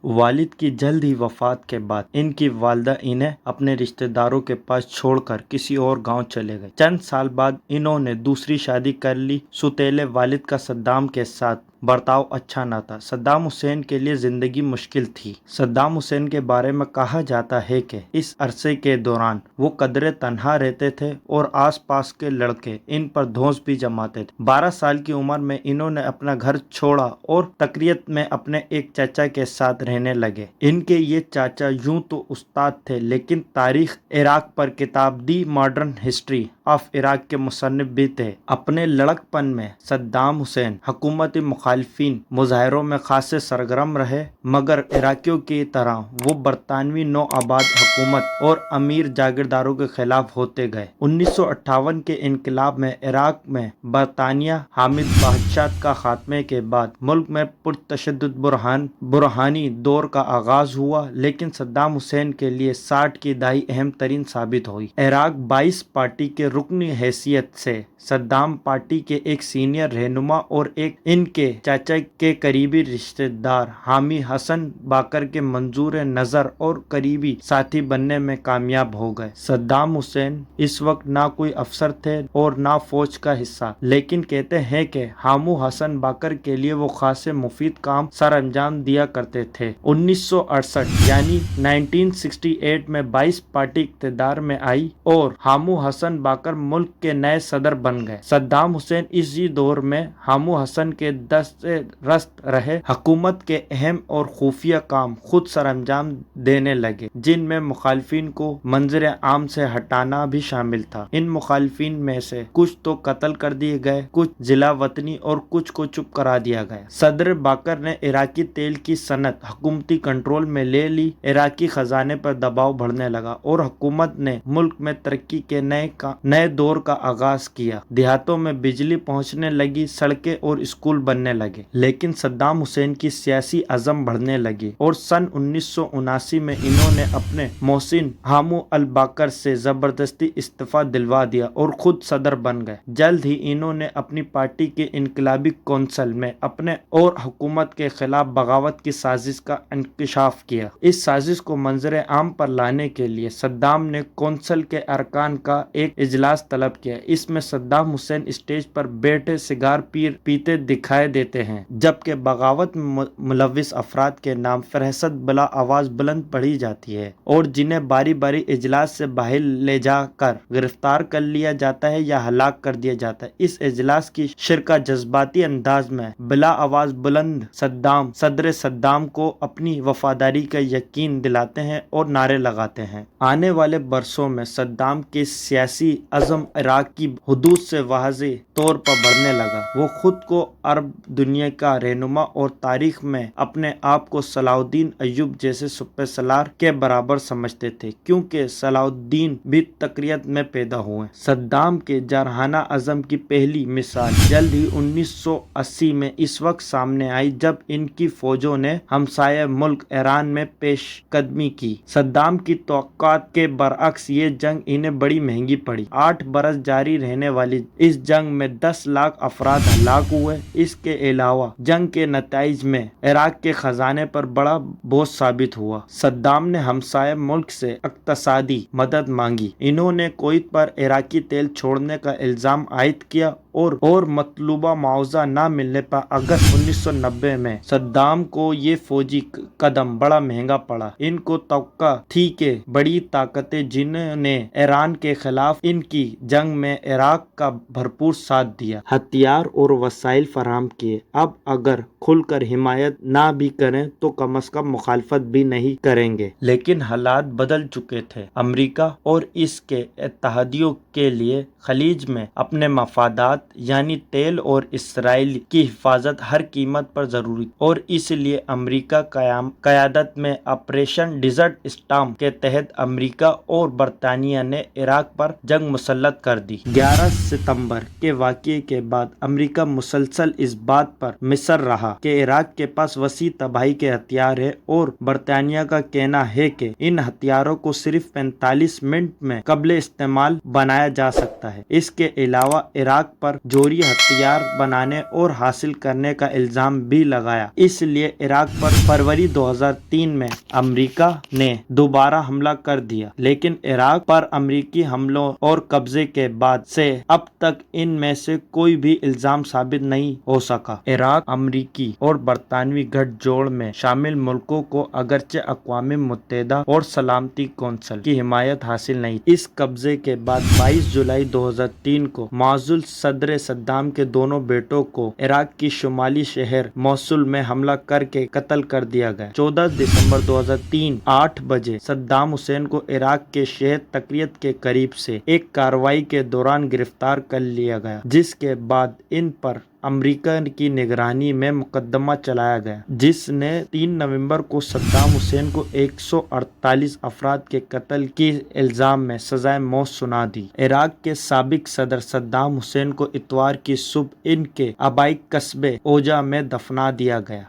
والد کی جلد ہی وفات کے بعد ان کی والدہ انہیں اپنے رشتہ داروں کے پاس چھوڑ کر کسی اور گاؤں چلے گئے۔ چند سال بعد انہوں نے دوسری شادی کر لی۔ سوتیلے والد کا صدام کے ساتھ برتاؤ اچھا نہ تھا۔ صدام حسین کے لیے زندگی مشکل تھی۔ صدام حسین کے بارے میں کہا جاتا ہے کہ اس عرصے کے دوران وہ قدرے تنہا رہتے تھے اور آس پاس کے لڑکے ان پر دھونس بھی جماتے تھے۔ 12 سال کی عمر میں انہوں نے اپنا گھر چھوڑا اور تکریت میں اپنے ایک چچا کے ساتھ رہنے لگے۔ ان کے یہ چاچا یوں تو استاد تھے لیکن تاریخ عراق پر کتاب the modern history of Iraq کے مصنف بھی تھے۔ اپنے لڑکپن میں صدام حسین حکومتی مخالفین مظاہروں میں خاصے سرگرم رہے، مگر عراقیوں کی طرح وہ برطانوی نو آباد حکومت اور امیر جاگیرداروں کے خلاف ہوتے گئے۔ 1958 کے انقلاب میں عراق میں برطانیہ حامد بادشاہت کا خاتمے کے بعد ملک میں پرتشدد برہانی دور کا آغاز ہوا، لیکن صدام حسین کے لیے 60 کی دہائی اہم ترین ثابت ہوئی۔ عراق 22 پارٹی کے رکنی حیثیت سے صدام پارٹی کے ایک سینئر رہنما اور ایک ان کے چاچا کے قریبی رشتہ دار حامی حسن باقر کے منظور نظر اور قریبی ساتھی بننے میں کامیاب ہو گئے۔ صدام حسین اس وقت نہ کوئی افسر تھے اور نہ فوج کا حصہ، لیکن کہتے ہیں کہ حامو حسن باقر کے لیے وہ خاصے مفید کام سر انجام دیا کرتے تھے۔ 1968 یعنی 1968 میں 22 پارٹی اقتدار میں آئی اور حامو حسن باقر ملک کے نئے صدر بن گئے۔ صدام حسین اسی دور میں حامو حسن کے دست رست رہے۔ حکومت کے اہم اور خفیہ کام خود سر انجام دینے لگے، جن میں مخالفین کو منظر عام سے ہٹانا بھی شامل تھا۔ ان مخالفین میں سے کچھ تو قتل کر دیے گئے، کچھ جلا وطنی اور کچھ کو چپ کرا دیا گیا۔ صدر باقر نے عراقی تیل کی صنعت حکومتی کنٹرول میں لے لی۔ عراقی خزانے پر دباؤ بڑھنے لگا اور حکومت نے ملک میں ترقی کے نئے دور کا آغاز کیا۔ دیہاتوں میں بجلی پہنچنے لگی، سڑکیں اور اسکول بننے لگے، لیکن صدام حسین کی سیاسی عزم بڑھنے لگی اور سن 1979 میں انہوں نے اپنے محسن حامو الباقر سے زبردستی استعفیٰ دلوا دیا اور خود صدر بن گئے۔ جلد ہی انہوں نے اپنی پارٹی کے انقلابی کونسل میں اپنے اور حکومت کے خلاف بغاوت کی سازش کا انکشاف کیا۔ اس سازش کو منظر عام پر لانے کے لیے صدام نے کونسل کے ارکان کا ایک اجلاس طلب کیا۔ اس میں صدام حسین اسٹیج پر بیٹھے سگار پیتے دکھائی دیتے ہیں، جبکہ بغاوت میں ملوث افراد کے نام فہرست بلا آواز بلند پڑھی جاتی ہے اور جنہیں باری باری اجلاس سے باہر لے جا کر گرفتار کر لیا جاتا ہے یا ہلاک کر دیا جاتا ہے۔ اس اجلاس کی شرکا جذباتی انداز میں بلا آواز بلند صدر صدام کو اپنی وفاداری کا یقین دلاتے ہیں اور نعرے لگاتے ہیں۔ آنے والے برسوں میں صدام کے سیاسی عزم عراق کی حدود سے واضح طور پر بڑھنے لگا۔ وہ خود کو عرب دنیا کا رہنما اور تاریخ میں اپنے آپ کو صلاح الدین ایوب جیسے سپہ سالار کے برابر سمجھتے تھے، کیونکہ صلاح الدین بھی تکریت میں پیدا ہوئے۔ صدام کے جارحانہ عزم کی پہلی مثال جلد ہی 1980 میں اس وقت سامنے آئی جب ان کی فوجوں نے ہمسایہ ملک ایران میں پیش قدمی کی۔ صدام کی توقعات کے برعکس یہ جنگ انہیں بڑی مہنگی پڑی۔ 8 برس جاری رہنے والی اس جنگ میں 10 لاکھ افراد ہلاک ہوئے۔ اس کے علاوہ جنگ کے نتائج میں عراق کے خزانے پر بڑا بوجھ ثابت ہوا۔ صدام نے ہمسایہ ملک سے اقتصادی مدد مانگی۔ انہوں نے کویت پر عراقی تیل چھوڑنے کا الزام عائد کیا اور مطلوبہ معاوضہ نہ ملنے پر اگست 1990 میں صدام کو یہ فوجی قدم بڑا مہنگا پڑا۔ ان کو توقع تھی کہ بڑی طاقتیں جنہوں نے ایران کے خلاف ان کی جنگ میں عراق کا بھرپور ساتھ دیا، ہتھیار اور وسائل فراہم کیے، اب اگر کھل کر حمایت نہ بھی کریں تو کم از کم مخالفت بھی نہیں کریں گے۔ لیکن حالات بدل چکے تھے۔ امریکہ اور اس کے اتحادیوں کے لیے خلیج میں اپنے مفادات یعنی تیل اور اسرائیل کی حفاظت ہر قیمت پر ضروری، اور اس لیے امریکہ قیادت میں آپریشن ڈیزرٹ اسٹارم کے تحت امریکہ اور برطانیہ نے عراق پر جنگ مسلط کر دی۔ 11 ستمبر کے واقعے کے بعد امریکہ مسلسل اس بات پر مصر رہا کہ عراق کے پاس وسیع تباہی کے ہتھیار ہیں اور برطانیہ کا کہنا ہے کہ ان ہتھیاروں کو صرف 45 منٹ میں قابل استعمال بنایا جا سکتا ہے۔ اس کے علاوہ عراق پر پر جوہری ہتھیار بنانے اور حاصل کرنے کا الزام بھی لگایا۔ اس لیے عراق پر فروری 2003 میں امریکہ نے دوبارہ حملہ کر دیا، لیکن عراق پر امریکی حملوں اور قبضے کے بعد سے اب تک ان میں سے کوئی بھی الزام ثابت نہیں ہو سکا۔ عراق امریکی اور برطانوی گٹھ جوڑ میں شامل ملکوں کو اگرچہ اقوام متحدہ اور سلامتی کونسل کی حمایت حاصل نہیں تھی۔ اس قبضے کے بعد 22 جولائی 2003 کو معزول صدر صدام کے دونوں بیٹوں کو عراق کی شمالی شہر موصل میں حملہ کر کے قتل کر دیا گیا۔ 14 دسمبر 2003 8 بجے صدام حسین کو عراق کے شہر تکریت کے قریب سے ایک کارروائی کے دوران گرفتار کر لیا گیا، جس کے بعد ان پر امریکہ کی نگرانی میں مقدمہ چلایا گیا، جس نے 3 نومبر کو صدام حسین کو 148 افراد کے قتل کے الزام میں سزائے موت سنا دی۔ عراق کے سابق صدر صدام حسین کو اتوار کی صبح ان کے آبائی قصبے اوجا میں دفنا دیا گیا۔